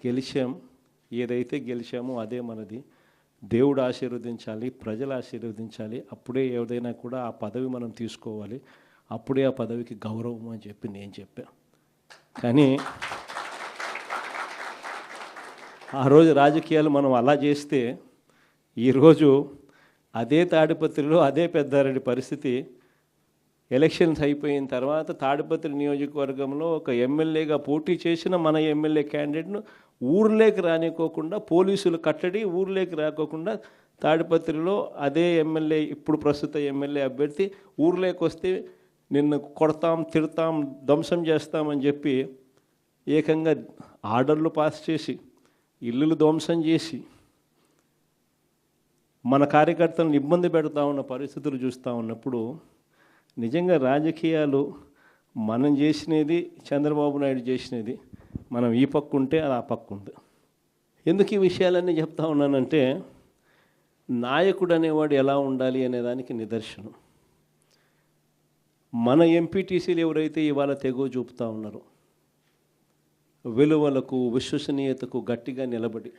గెలిచాం, ఏదైతే గెలిచామో అదే మనది. దేవుడు ఆశీర్వదించాలి, ప్రజలు ఆశీర్వదించాలి. అప్పుడే ఏదైనా కూడా ఆ పదవి మనం తీసుకోవాలి, అప్పుడే ఆ పదవికి గౌరవం అని చెప్పి నేను చెప్పాను. కానీ ఆ రోజు రాజకీయాలు మనం అలా చేస్తే ఈరోజు అదే తాడిపత్రిలో అదే పెద్దారెడ్డి పరిస్థితి. ఎలక్షన్స్ అయిపోయిన తర్వాత తాడిపత్రి నియోజకవర్గంలో ఒక ఎమ్మెల్యేగా పోటీ చేసిన మన ఎమ్మెల్యే క్యాండిడేట్ను ఊర్లోకి రానికోకుండా పోలీసులు కట్టడి ఊర్లోకి రాకోకుండా తాడిపత్రిలో అదే ఎమ్మెల్యే, ఇప్పుడు ప్రస్తుత ఎమ్మెల్యే అభ్యర్థి ఊర్లోకి వస్తే నిన్ను కొడతాం, తిడతాం, ధ్వంసం చేస్తామని చెప్పి ఏకంగా ఆర్డర్లు పాస్ చేసి ఇల్లులు ధ్వంసం చేసి మన కార్యకర్తలను ఇబ్బంది పెడతా ఉన్న పరిస్థితులు చూస్తూ ఉన్నప్పుడు నిజంగా రాజకీయాలు మనం చేసినది, చంద్రబాబు నాయుడు చేసినది, మనం ఈ పక్క ఉంటే అది ఆ పక్క ఉంది. ఎందుకు ఈ విషయాలన్నీ చెప్తా ఉన్నానంటే నాయకుడు అనేవాడు ఎలా ఉండాలి అనేదానికి నిదర్శనం. మన ఎంపీటీసీలు ఎవరైతే ఇవాళ తెగో చూపుతూ ఉన్నారో విలువలకు, విశ్వసనీయతకు గట్టిగా నిలబడి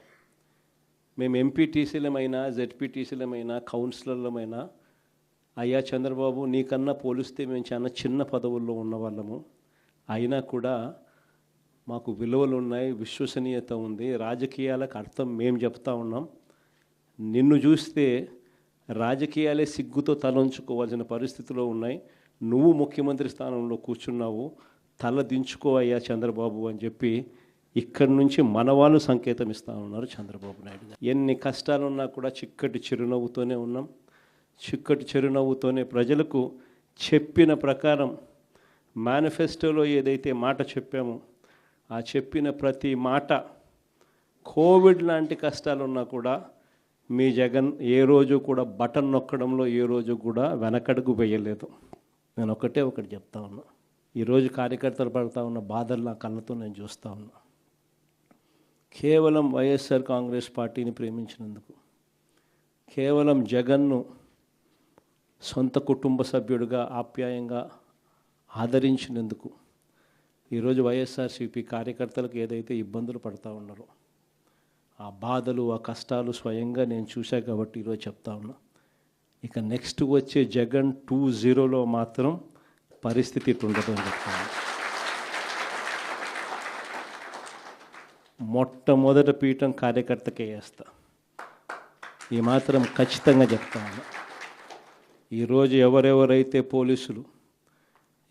మేము ఎంపీటీసీలమైనా, జెడ్పీటీసీలమైనా, కౌన్సిలర్లమైనా, అయ్యా చంద్రబాబు నీకన్నా పోలిస్తే మేము చాలా చిన్న పదవుల్లో ఉన్నవాళ్ళము, అయినా కూడా మాకు విలువలు ఉన్నాయి, విశ్వసనీయత ఉంది, రాజకీయాలకు అర్థం మేము చెప్తా ఉన్నాం. నిన్ను చూస్తే రాజకీయాలే సిగ్గుతో తలంచుకోవాల్సిన పరిస్థితిలో ఉన్నాయి. నువ్వు ముఖ్యమంత్రి స్థానంలో కూర్చున్నావు, తల దించుకో అయ్యా చంద్రబాబు అని చెప్పి ఇక్కడి నుంచి మన వాళ్ళు సంకేతం ఇస్తూ ఉన్నారు చంద్రబాబు నాయుడు గారు. ఎన్ని కష్టాలున్నా కూడా చిక్కటి చిరునవ్వుతోనే ఉన్నాం. చిక్కటి చిరునవ్వుతోనే ప్రజలకు చెప్పిన ప్రకారం మేనిఫెస్టోలో ఏదైతే మాట చెప్పామో ఆ చెప్పిన ప్రతి మాట, కోవిడ్ లాంటి కష్టాలున్నా కూడా మీ జగన్ ఏ రోజు కూడా బటన్ నొక్కడంలో ఏ రోజు కూడా వెనకడుగు వేయలేదు. నేను ఒకటి చెప్తా ఉన్నా. ఈరోజు కార్యకర్తలు పడుతూ ఉన్న బాధలు నా కళ్ళతో నేను చూస్తూ ఉన్నా. కేవలం వైఎస్ఆర్ కాంగ్రెస్ పార్టీని ప్రేమించినందుకు, కేవలం జగన్ను సొంత కుటుంబ సభ్యుడిగా ఆప్యాయంగా ఆదరించినందుకు ఈరోజు వైఎస్ఆర్సీపీ కార్యకర్తలకు ఏదైతే ఇబ్బందులు పడుతూ ఉన్నారో ఆ బాధలు, ఆ కష్టాలు స్వయంగా నేను చూశా కాబట్టి ఈరోజు చెప్తా ఉన్నా. ఇక నెక్స్ట్ వచ్చే జగన్ 2.0లో మాత్రం పరిస్థితి ఇటుండదు అని చెప్తాను. మొట్టమొదటి పీఠం కార్యకర్తకే వేస్తా, ఈ మాత్రం ఖచ్చితంగా చెప్తాను. ఈరోజు ఎవరెవరైతే పోలీసులు,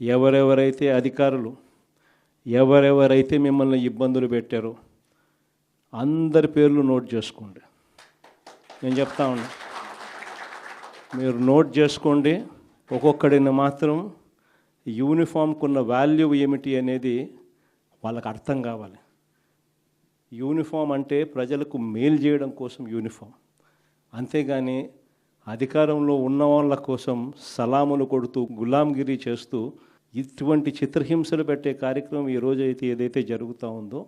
ఎవరెవరైతే అధికారులు, ఎవరెవరైతే మిమ్మల్ని ఇబ్బందులు పెట్టారో అందరి పేర్లు నోట్ చేసుకోండి. నేను చెప్తా ఉన్నా, మీరు నోట్ చేసుకోండి. ఒక్కొక్కడిని మాత్రం యూనిఫామ్కున్న వాల్యూ ఏమిటి అనేది వాళ్ళకి అర్థం కావాలి. యూనిఫామ్ అంటే ప్రజలకు మేలు చేయడం కోసం యూనిఫామ్, అంతేగాని అధికారంలో ఉన్న వాళ్ళ కోసం సలాములు కొడుతూ గులాంగిరి చేస్తూ ఇటువంటి చిత్రహింసలు పెట్టే కార్యక్రమం ఈరోజు అయితే ఏదైతే జరుగుతూ ఉందో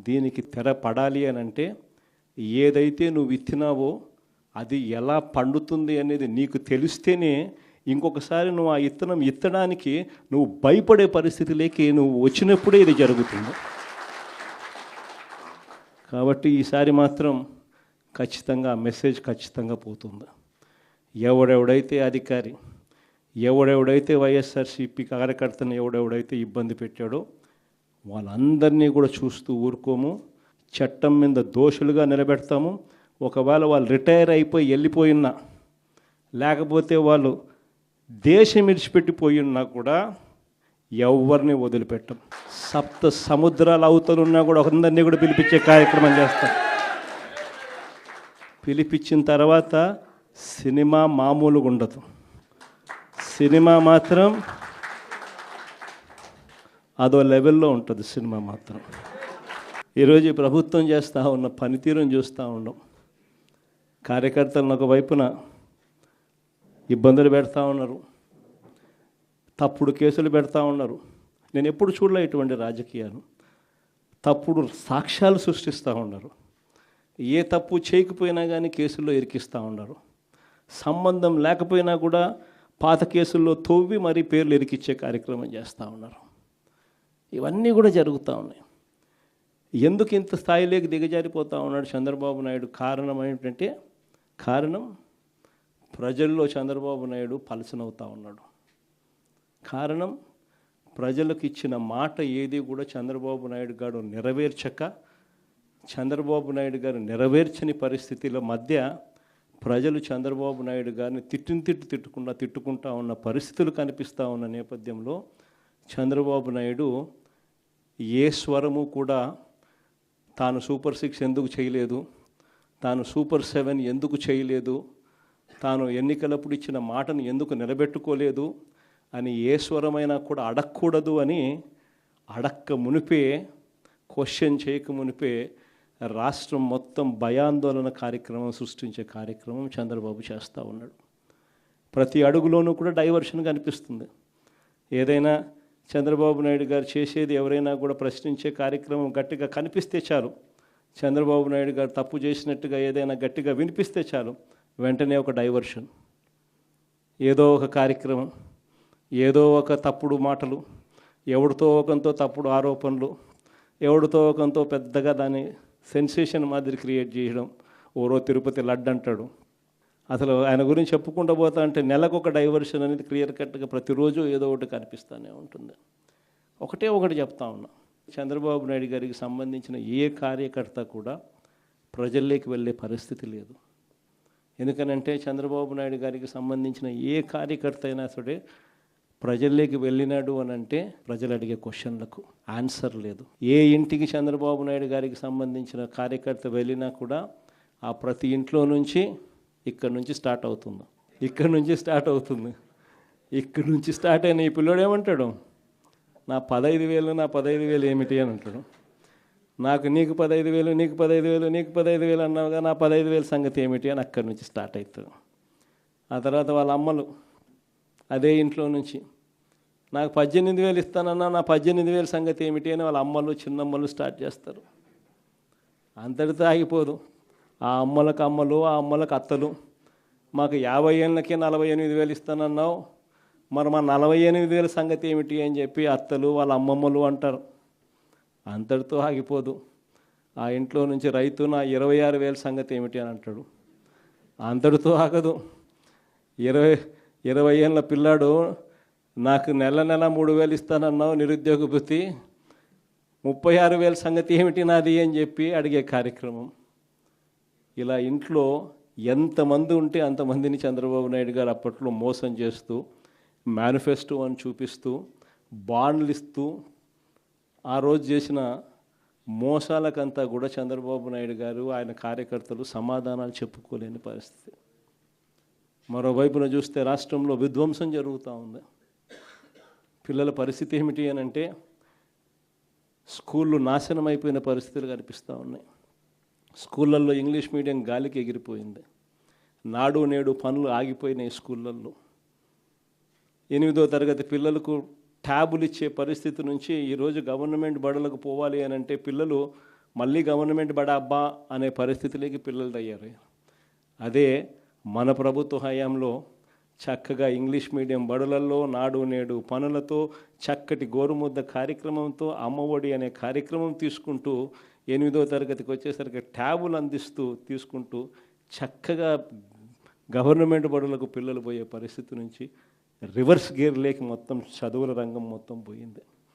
దీనికి తెర పడాలి అని అంటే ఏదైతే నువ్వు విత్తినావో అది ఎలా పండుతుంది అనేది నీకు తెలిస్తేనే ఇంకొకసారి నువ్వు ఆ ఇత్తనం ఇత్తడానికి నువ్వు భయపడే పరిస్థితిలోకి నువ్వు వచ్చినప్పుడే ఇది జరుగుతుంది. కాబట్టి ఈసారి మాత్రం ఖచ్చితంగా మెసేజ్ ఖచ్చితంగా పోతుంది. ఎవడెవడైతే అధికారి, ఎవడెవడైతే వైఎస్ఆర్సీపీ కార్యకర్తను ఎవడెవడైతే ఇబ్బంది పెట్టాడో వాళ్ళందరినీ కూడా చూస్తూ ఊరుకోము. చట్టం మీద దోషులుగా నిలబెడతాము. ఒకవేళ వాళ్ళు రిటైర్ అయిపోయి వెళ్ళిపోయినా, లేకపోతే వాళ్ళు దేశం విడిచిపెట్టిపోయినా కూడా ఎవరిని వదిలిపెట్టం. సప్త సముద్రాల అవతలున్నా కూడా అందరినీ కూడా పిలిపించే కార్యక్రమం చేస్తాం. పిలిపించిన తర్వాత సినిమా మామూలుగా ఉండదు. సినిమా మాత్రం అదో లెవెల్లో ఉంటుంది. సినిమా మాత్రం ఈరోజు ఈ ప్రభుత్వం చేస్తూ ఉన్న పనితీరుని చూస్తూ ఉన్నాం. కార్యకర్తలను ఒకవైపున ఇబ్బందులు పెడతా ఉన్నారు, తప్పుడు కేసులు పెడతా ఉన్నారు. నేను ఎప్పుడు చూడలే ఇటువంటి రాజకీయాలు. తప్పుడు సాక్ష్యాలు సృష్టిస్తూ ఉన్నారు. ఏ తప్పు చేయకపోయినా కానీ కేసుల్లో ఇరికిస్తూ ఉన్నారు. సంబంధం లేకపోయినా కూడా పాత కేసుల్లో తవ్వి మరీ పేర్లు ఇరికిచ్చే కార్యక్రమం చేస్తూ ఉన్నారు. ఇవన్నీ కూడా జరుగుతూ ఉన్నాయి. ఎందుకు ఇంత స్థాయిలోకి దిగజారిపోతూ ఉన్నాడు చంద్రబాబు నాయుడు? కారణం ఏంటంటే కారణం ప్రజల్లో చంద్రబాబు నాయుడు పలసనవుతూ ఉన్నాడు. కారణం ప్రజలకు ఇచ్చిన మాట ఏది కూడా చంద్రబాబు నాయుడు గారు నెరవేర్చక, చంద్రబాబు నాయుడు గారు నెరవేర్చని పరిస్థితుల మధ్య ప్రజలు చంద్రబాబు నాయుడు గారిని తిట్టుకుంటా ఉన్న పరిస్థితులు కనిపిస్తూ ఉన్న నేపథ్యంలో చంద్రబాబు నాయుడు ఏ స్వరము కూడా తాను సూపర్ 6 ఎందుకు చేయలేదు, తాను సూపర్ 7 ఎందుకు చేయలేదు, తాను ఎన్నికలప్పుడు ఇచ్చిన మాటను ఎందుకు నిలబెట్టుకోలేదు అని ఏ స్వరమైనా కూడా అడగకూడదు అని అడక్క మునిపే, క్వశ్చన్ చేయక మునిపే రాష్ట్రం మొత్తం భయాందోళన కార్యక్రమం సృష్టించే కార్యక్రమం చంద్రబాబు చేస్తూ ఉన్నాడు. ప్రతి అడుగులోనూ కూడా డైవర్షన్ కనిపిస్తుంది. ఏదైనా చంద్రబాబు నాయుడు గారు చేసేది ఎవరైనా కూడా ప్రశ్నించే కార్యక్రమం గట్టిగా కనిపిస్తే చాలు, చంద్రబాబు నాయుడు గారు తప్పు చేసినట్టుగా ఏదైనా గట్టిగా వినిపిస్తే చాలు, వెంటనే ఒక డైవర్షన్, ఏదో ఒక కార్యక్రమం, ఏదో ఒక తప్పుడు మాటలు, ఎవరితో ఒకంతో తప్పుడు ఆరోపణలు, ఎవరితో ఒకంతో పెద్దగా దాన్ని సెన్సేషన్ మాదిరి క్రియేట్ చేయడం. ఓరో తిరుపతి లడ్డు అంటాడు, అసలు ఆయన గురించి చెప్పుకుంటూ పోతా అంటే నెలకు ఒక డైవర్షన్ అనేది క్లియర్ కట్గా ప్రతిరోజు ఏదో ఒకటి కనిపిస్తూనే ఉంటుంది. ఒకటి చెప్తా ఉన్నా, చంద్రబాబు నాయుడు గారికి సంబంధించిన ఏ కార్యకర్త కూడా ప్రజల్లోకి వెళ్ళే పరిస్థితి లేదు. ఎందుకనంటే చంద్రబాబు నాయుడు గారికి సంబంధించిన ఏ కార్యకర్త అయినా సరే ప్రజల్లోకి వెళ్ళినాడు అని అంటే ప్రజలు అడిగే క్వశ్చన్లకు ఆన్సర్ లేదు. ఏ ఇంటికి చంద్రబాబు నాయుడు గారికి సంబంధించిన కార్యకర్త వెళ్ళినా కూడా ఆ ప్రతి ఇంట్లో నుంచి ఇక్కడ నుంచి స్టార్ట్ అవుతుంది. ఇక్కడ నుంచి స్టార్ట్ అయిన ఈ పిల్లోడు ఏమంటాడు, నా 15,000 ఏమిటి అని అంటాడు. నీకు 15,000 అన్నావుగా, నా 15,000 సంగతి ఏమిటి అని అక్కడి నుంచి స్టార్ట్ అవుతుంది. ఆ తర్వాత వాళ్ళ అమ్మలు అదే ఇంట్లో నుంచి నాకు 18,000 ఇస్తానన్నా, నా 18,000 సంగతి ఏమిటి అని వాళ్ళ అమ్మలు చిన్నమ్మలు స్టార్ట్ చేస్తారు. అంతటితో ఆగిపోదు. ఆ అమ్మలకు అమ్మలు, ఆ అమ్మలకు అత్తలు, మాకు 50 ఏళ్ళకే 48,000 ఇస్తానన్నావు, మరి మా 48,000 సంగతి ఏమిటి అని చెప్పి అత్తలు వాళ్ళ అమ్మమ్మలు అంటారు. అంతటితో ఆగిపోదు. ఆ ఇంట్లో నుంచి రైతు నా 26,000 సంగతి ఏమిటి అని అంటాడు. అంతటితో ఆగదు. 20 ఏళ్ళ పిల్లాడు నాకు నెల 3,000 ఇస్తానన్నావు నిరుద్యోగ భృతి, 36,000 సంగతి ఏమిటి నాది అని చెప్పి అడిగే కార్యక్రమం. ఇలా ఇంట్లో ఎంతమంది ఉంటే అంతమందిని చంద్రబాబు నాయుడు గారు అప్పట్లో మోసం చేస్తూ, మేనిఫెస్టో అని చూపిస్తూ, బాండ్లు ఇస్తూ, ఆ రోజు చేసిన మోసాలకంతా కూడా చంద్రబాబు నాయుడు గారు ఆయన కార్యకర్తలు సమాధానాలు చెప్పుకోలేని పరిస్థితి. మరోవైపున చూస్తే రాష్ట్రంలో విధ్వంసం జరుగుతూ ఉంది. పిల్లల పరిస్థితి ఏమిటి అని అంటే స్కూళ్ళు నాశనం అయిపోయిన పరిస్థితులు కనిపిస్తూ ఉన్నాయి. స్కూళ్ళల్లో ఇంగ్లీష్ మీడియం గాలికి ఎగిరిపోయింది. నాడు నేడు పనులు ఆగిపోయినాయి స్కూళ్ళల్లో. 8వ తరగతి పిల్లలకు ట్యాబులు ఇచ్చే పరిస్థితి నుంచి ఈరోజు గవర్నమెంట్ బడులకు పోవాలి అని అంటే పిల్లలు మళ్ళీ గవర్నమెంట్ బడ అబ్బా అనే పరిస్థితిలోకి పిల్లలు అయ్యారు. అదే మన ప్రభుత్వ హయాంలో చక్కగా ఇంగ్లీష్ మీడియం బడులలో నాడు నేడు పనులతో, చక్కటి గోరుముద్ద కార్యక్రమంతో, అమ్మఒడి అనే కార్యక్రమం తీసుకుంటూ 8వ తరగతికి వచ్చేసరికి ట్యాబులు తీసుకుంటూ చక్కగా గవర్నమెంట్ బడులకు పిల్లలు పోయే పరిస్థితి నుంచి రివర్స్ గేర్ లేక మొత్తం చదువుల రంగం మొత్తం పోయింది.